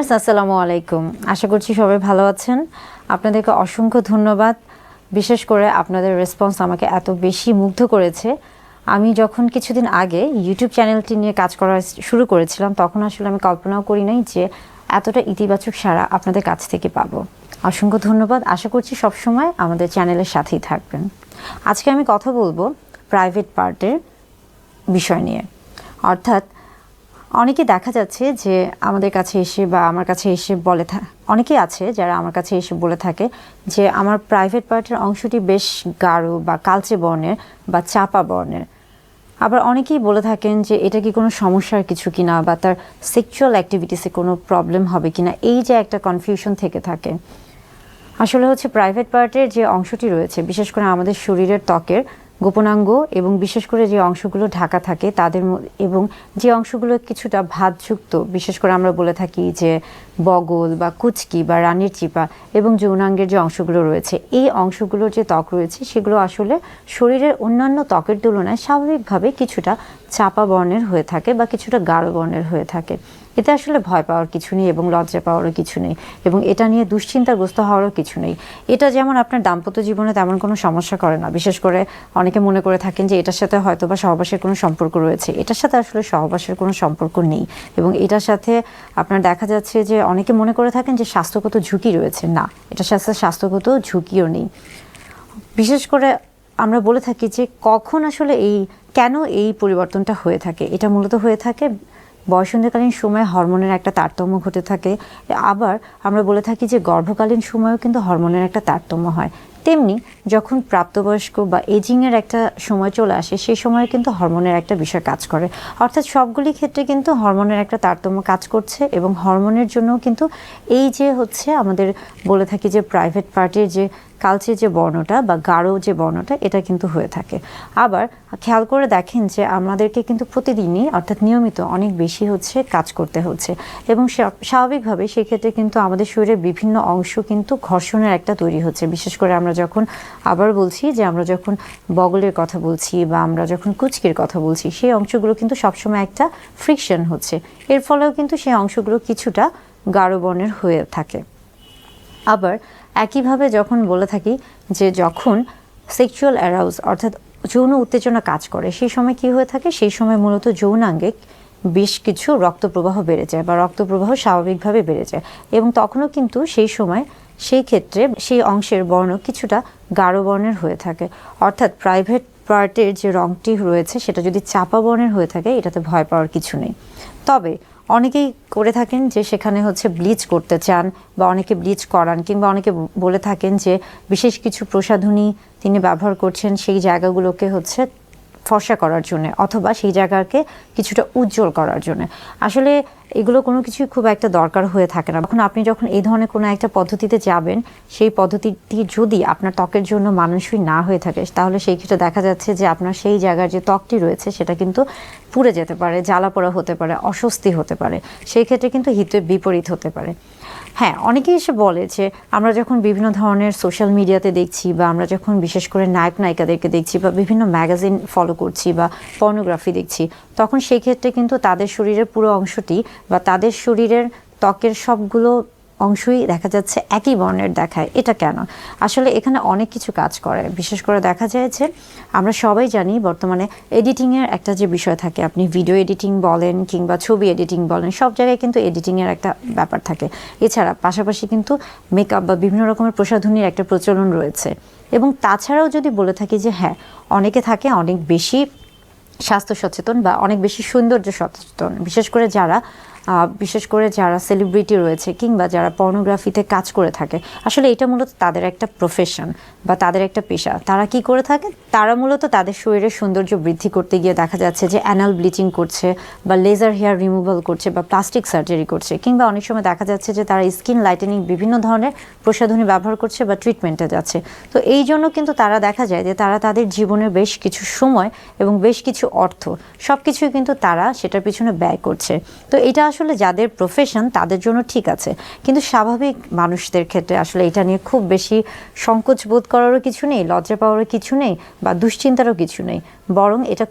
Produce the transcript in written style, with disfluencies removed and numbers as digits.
আসসালামু আলাইকুম। আশা করছি সবাই ভালো আছেন। আপনাদেরকে অসংখ্য ধন্যবাদ। বিশেষ করে আপনাদের রেসপন্স আমাকে এত বেশি মুগ্ধ করেছে। আমি যখন কিছুদিন আগে ইউটিউব চ্যানেলটি নিয়ে কাজ করা শুরু করেছিলাম, তখন আসলে আমি কল্পনাও করি নাই যে এতটা ইতিবাচক সাড়া আপনাদের কাছ থেকে পাবো। অসংখ্য ধন্যবাদ। আশা করছি সবসময় আমাদের চ্যানেলের সাথেই থাকবেন। আজকে আমি কথা বলবো প্রাইভেট পার্টের বিষয় নিয়ে। অর্থাৎ অনেকে দেখা যাচ্ছে যে আমাদের কাছে এসে বা আমার কাছে এসে বলে অনেকেই আছে যারা আমার কাছে এসে বলে থাকে যে আমার প্রাইভেট পার্টের অংশটি বেশ গাঢ় বা কালচে বর্ণের বা চাপা বর্ণের। আবার অনেকেই বলে থাকেন যে এটা কি কোনো সমস্যার কিছু কিনা বা তার সেক্সুয়াল অ্যাক্টিভিটিসে কোনো প্রবলেম হবে কিনা, এই যে একটা কনফিউশন থেকে থাকে। আসলে হচ্ছে প্রাইভেট পার্টের যে অংশটি রয়েছে, বিশেষ করে আমাদের শরীরের ত্বকের গোপনাঙ্গ এবং বিশেষ করে যে অংশগুলো ঢাকা থাকে তাদের এবং যে অংশগুলো কিছুটা ভাঁজযুক্ত, বিশেষ করে আমরা বলে থাকি যে বগল বা কুচকি বা রানীর চিপা এবং যৌনাঙ্গের যে অংশগুলো রয়েছে, এই অংশগুলোর যে ত্বক রয়েছে সেগুলো আসলে শরীরের অন্যান্য ত্বকের তুলনায় স্বাভাবিকভাবে কিছুটা চাপা বর্ণের হয়ে থাকে বা কিছুটা গাঢ় বর্ণের হয়ে থাকে। এতে আসলে ভয় পাওয়ার কিছু নেই এবং লজ্জা পাওয়ারও কিছু নেই এবং এটা নিয়ে দুশ্চিন্তাগ্রস্ত হওয়ারও কিছু নেই। এটা যেমন আপনার দাম্পত্য জীবনে তেমন কোনো সমস্যা করে না। বিশেষ করে অনেকে মনে করে থাকেন যে এটার সাথে হয়তো বা সহবাসের কোনো সম্পর্ক রয়েছে। এটার সাথে আসলে সহবাসের কোনো সম্পর্ক নেই এবং এটার সাথে আপনার দেখা যাচ্ছে যে অনেকে মনে করে থাকেন যে স্বাস্থ্যগত ঝুঁকি রয়েছে। না, এটার সাথে স্বাস্থ্যগত ঝুঁকিও নেই। বিশেষ করে আমরা বলে থাকি যে কখন আসলে কেন এই পরিবর্তনটা হয়ে থাকে। এটা মূলত হয়ে থাকে বয়ঃসন্ধিকালীন সময়ে হরমোনের একটা তারতম্য ঘটে থাকে। আবার আমরা বলে থাকি যে গর্ভকালীন সময়েও কিন্তু হরমোনের একটা তারতম্য হয়। তেমনি যখন প্রাপ্তবয়স্ক বা এজিংয়ের একটা সময় চলে আসে, সেই সময় কিন্তু হরমোনের একটা বিষয় কাজ করে। অর্থাৎ সবগুলি ক্ষেত্রে কিন্তু হরমোনের একটা তারতম্য কাজ করছে এবং হরমোনের জন্য কিন্তু এই যে হচ্ছে আমাদের বলে থাকি যে প্রাইভেট পার্টের যে কালচে যে বর্ণটা বা গাঢ় যে বর্ণটা, এটা কিন্তু হয়ে থাকে। আবার খেয়াল করে দেখেন যে আমাদেরকে কিন্তু প্রতিদিনই অর্থাৎ নিয়মিত অনেক বেশি হচ্ছে কাজ করতে হচ্ছে এবং স্বাভাবিকভাবে সেক্ষেত্রে কিন্তু আমাদের শরীরের বিভিন্ন অংশ কিন্তু ঘর্ষণের একটা তৈরি হচ্ছে। বিশেষ করে আমরা যখন আবার বলছি যে আমরা যখন বগলের কথা বলছি বা আমরা যখন কুচকির কথা বলছি, সেই অংশগুলো কিন্তু সবসময় একটা ফ্রিকশন হচ্ছে। এর ফলেও কিন্তু সেই অংশগুলো কিছুটা গাঢ় বর্ণের হয়ে থাকে। আবার একইভাবে যখন বলে থাকি যে যখন সেক্সুয়াল অ্যারাউজ অর্থাৎ যৌন উত্তেজনা কাজ করে, সেই সময় কি হয়ে থাকে, সেই সময় মূলত যৌনাঙ্গে বেশ কিছু রক্তপ্রবাহ বেড়ে যায় বা রক্তপ্রবাহ স্বাভাবিকভাবে বেড়ে যায় এবং তখনও কিন্তু সেই ক্ষেত্রে সেই অংশের বর্ণ কিছুটা গাঢ় বর্ণের হয়ে থাকে। অর্থাৎ প্রাইভেট পার্টের যে রঙটি রয়েছে সেটা যদি চাপা বর্ণের হয়ে থাকে, এটাতে ভয় পাওয়ার কিছু নেই। তবে অনেকেই করে থাকেন যে সেখানে হচ্ছে ব্লিচ করতে চান বা অনেকে ব্লিচ করান, কিংবা অনেকে বলে থাকেন যে বিশেষ কিছু প্রসাধনী তিনি ব্যবহার করছেন সেই জায়গাগুলোকে হচ্ছে ফর্সা করার জন্য অথবা সেই জায়গাকে কিছুটা উজ্জ্বল করার জন্য। আসলে এগুলো কোনো কিছুই খুব একটা দরকার হয়ে থাকে না। আপনি যখন এই ধরনের কোনো একটা পদ্ধতিতে যাবেন, সেই পদ্ধতিটি যদি আপনার ত্বকের জন্য মানানসই না হয়ে থাকে, তাহলে সেই ক্ষেত্রে দেখা যাচ্ছে যে আপনার সেই জায়গার যে ত্বকটি রয়েছে সেটা কিন্তু পুড়ে যেতে পারে, জ্বালা পোড়া হতে পারে, অস্বস্তি হতে পারে। সেই ক্ষেত্রে কিন্তু হিতে বিপরীত হতে পারে। হ্যাঁ, অনেকেই এসে বলে যে আমরা যখন বিভিন্ন ধরনের সোশ্যাল মিডিয়াতে দেখছি বা আমরা যখন বিশেষ করে নায়ক নায়িকাদেরকে দেখছি বা বিভিন্ন ম্যাগাজিন ফলো করছি বা পর্নোগ্রাফি দেখছি, তখন সেই ক্ষেত্রে কিন্তু তাদের শরীরের পুরো অংশটি বা তাদের শরীরের ত্বকের সবগুলো অংশই দেখা যাচ্ছে একই বর্ণের দেখায়। এটা কেন? আসলে এখানে অনেক কিছু কাজ করে। বিশেষ করে দেখা যায় যে আমরা সবাই জানি বর্তমানে এডিটিংয়ের একটা যে বিষয় থাকে, আপনি ভিডিও এডিটিং বলেন কিংবা ছবি এডিটিং বলেন, সব জায়গায় কিন্তু এডিটিংয়ের একটা ব্যাপার থাকে। এছাড়া পাশাপাশি কিন্তু মেকআপ বা বিভিন্ন রকমের প্রসাধনীর একটা প্রচলন রয়েছে। এবং তাছাড়াও যদি বলে থাকি যে হ্যাঁ, অনেকে থাকে অনেক বেশি স্বাস্থ্য সচেতন বা অনেক বেশি সৌন্দর্য সচেতন, বিশেষ করে যারা সেলিব্রিটি রয়েছে কিংবা যারা পর্নোগ্রাফিতে কাজ করে থাকে। আসলে এটা মূলত তাদের একটা প্রফেশন বা তাদের একটা পেশা। তারা কি করে থাকে, তারা মূলত তাদের শরীরের সৌন্দর্য বৃদ্ধি করতে গিয়ে দেখা যাচ্ছে যে অ্যানাল ব্লিচিং করছে বা লেজার হেয়ার রিমুভাল করছে বা প্লাস্টিক সার্জারি করছে, কিংবা অনেক সময় দেখা যাচ্ছে যে তারা স্কিন লাইটেনিং বিভিন্ন ধরনের প্রসাধনী ব্যবহার করছে বা ট্রিটমেন্টে যাচ্ছে। তো এই জন্য কিন্তু তারা দেখা যায় যে তারা তাদের জীবনের বেশ কিছু সময় এবং বেশ কিছু অর্থ সব কিছুই কিন্তু তারা সেটার পিছনে ব্যয় করছে। তো এটা আসলে যাদের প্রফেশন তাদের জন্য ঠিক আছে, কিন্তু স্বাভাবিক মানুষদের ক্ষেত্রে আসলে এটা নিয়ে খুব বেশি সংকোচ বোধ করারও কিছু নেই, লজ্জা পাওয়ারও কিছু নেই বা দুশ্চিন্তারও কিছু নেই, বরং এটা